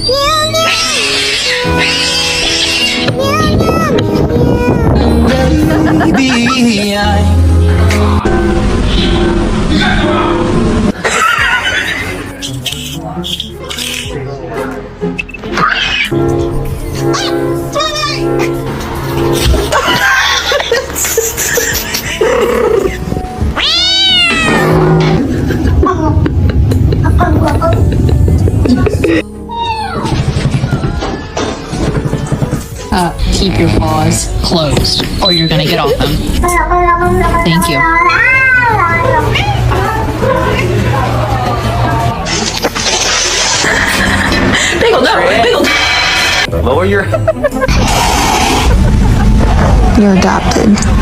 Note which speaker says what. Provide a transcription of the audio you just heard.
Speaker 1: Baby,
Speaker 2: Keep your paws closed, or you're gonna get off them. Thank you.
Speaker 3: Bagel, no! Bagel!
Speaker 1: Lower your...
Speaker 4: You're adopted.